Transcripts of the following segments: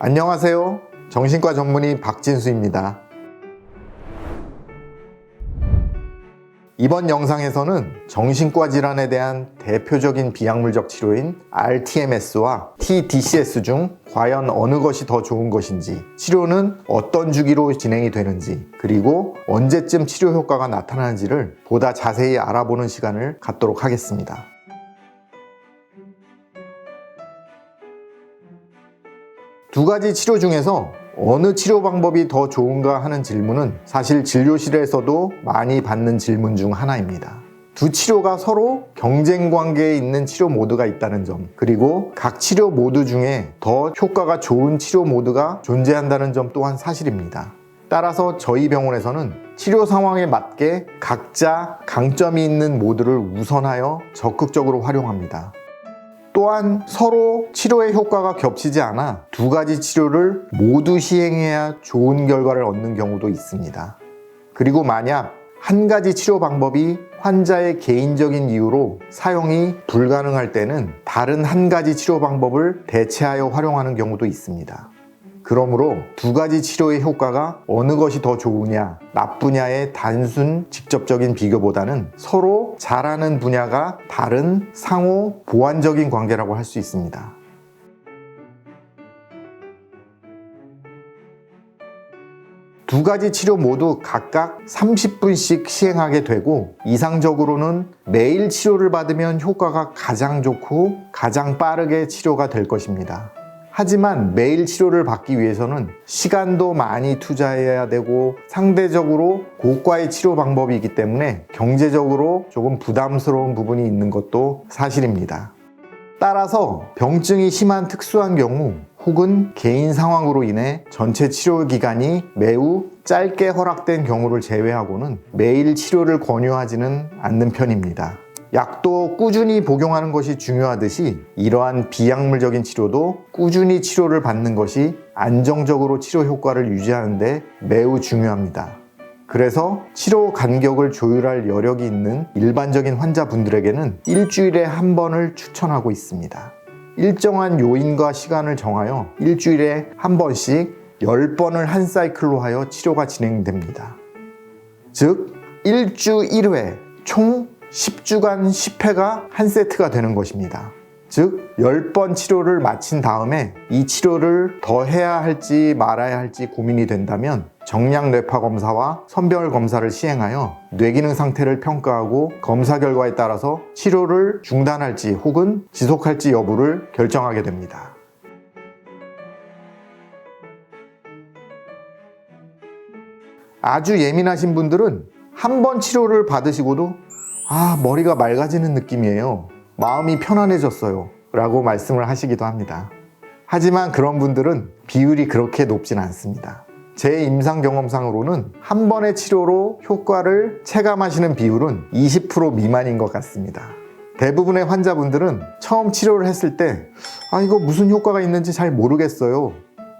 안녕하세요. 정신과 전문의 박진수입니다. 이번 영상에서는 정신과 질환에 대한 대표적인 비약물적 치료인 rTMS와 TDCS 중 과연 어느 것이 더 좋은 것인지, 치료는 어떤 주기로 진행이 되는지, 그리고 언제쯤 치료 효과가 나타나는지를 보다 자세히 알아보는 시간을 갖도록 하겠습니다. 두 가지 치료 중에서 어느 치료 방법이 더 좋은가 하는 질문은 사실 진료실에서도 많이 받는 질문 중 하나입니다. 두 치료가 서로 경쟁 관계에 있는 치료 모드가 있다는 점, 그리고 각 치료 모드 중에 더 효과가 좋은 치료 모드가 존재한다는 점 또한 사실입니다. 따라서 저희 병원에서는 치료 상황에 맞게 각자 강점이 있는 모드를 우선하여 적극적으로 활용합니다. 또한 서로 치료의 효과가 겹치지 않아 두 가지 치료를 모두 시행해야 좋은 결과를 얻는 경우도 있습니다. 그리고 만약 한 가지 치료 방법이 환자의 개인적인 이유로 사용이 불가능할 때는 다른 한 가지 치료 방법을 대체하여 활용하는 경우도 있습니다. 그러므로 두 가지 치료의 효과가 어느 것이 더 좋으냐, 나쁘냐의 단순 직접적인 비교보다는 서로 잘하는 분야가 다른 상호 보완적인 관계라고 할 수 있습니다. 두 가지 치료 모두 각각 30분씩 시행하게 되고, 이상적으로는 매일 치료를 받으면 효과가 가장 좋고 가장 빠르게 치료가 될 것입니다. 하지만 매일 치료를 받기 위해서는 시간도 많이 투자해야 되고 상대적으로 고가의 치료 방법이기 때문에 경제적으로 조금 부담스러운 부분이 있는 것도 사실입니다. 따라서 병증이 심한 특수한 경우 혹은 개인 상황으로 인해 전체 치료 기간이 매우 짧게 허락된 경우를 제외하고는 매일 치료를 권유하지는 않는 편입니다. 약도 꾸준히 복용하는 것이 중요하듯이 이러한 비약물적인 치료도 꾸준히 치료를 받는 것이 안정적으로 치료 효과를 유지하는 데 매우 중요합니다. 그래서 치료 간격을 조율할 여력이 있는 일반적인 환자분들에게는 일주일에 한 번을 추천하고 있습니다. 일정한 요인과 시간을 정하여 일주일에 한 번씩 10번을 한 사이클로 하여 치료가 진행됩니다. 즉, 일주 1회, 총 10주간 10회가 한 세트가 되는 것입니다. 즉 10번 치료를 마친 다음에 이 치료를 더 해야 할지 말아야 할지 고민이 된다면 정량 뇌파 검사와 선별 검사를 시행하여 뇌기능 상태를 평가하고 검사 결과에 따라서 치료를 중단할지 혹은 지속할지 여부를 결정하게 됩니다. 아주 예민하신 분들은 한 번 치료를 받으시고도 머리가 맑아지는 느낌이에요. 마음이 편안해졌어요. 라고 말씀을 하시기도 합니다. 하지만 그런 분들은 비율이 그렇게 높진 않습니다. 제 임상 경험상으로는 한 번의 치료로 효과를 체감하시는 비율은 20% 미만인 것 같습니다. 대부분의 환자분들은 처음 치료를 했을 때 이거 무슨 효과가 있는지 잘 모르겠어요.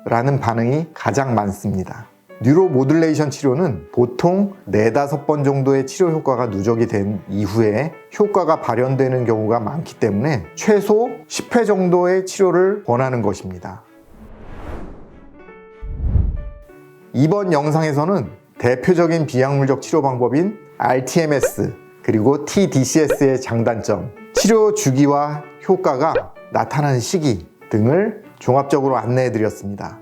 라는 반응이 가장 많습니다. 뉴로모듈레이션 치료는 보통 4-5번 정도의 치료 효과가 누적이 된 이후에 효과가 발현되는 경우가 많기 때문에 최소 10회 정도의 치료를 권하는 것입니다. 이번 영상에서는 대표적인 비약물적 치료 방법인 rTMS 그리고 TDCS의 장단점, 치료 주기와 효과가 나타나는 시기 등을 종합적으로 안내해 드렸습니다.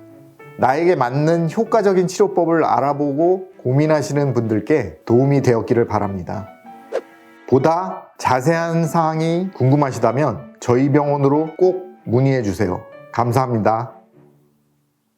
나에게 맞는 효과적인 치료법을 알아보고 고민하시는 분들께 도움이 되었기를 바랍니다. 보다 자세한 사항이 궁금하시다면 저희 병원으로 꼭 문의해 주세요. 감사합니다.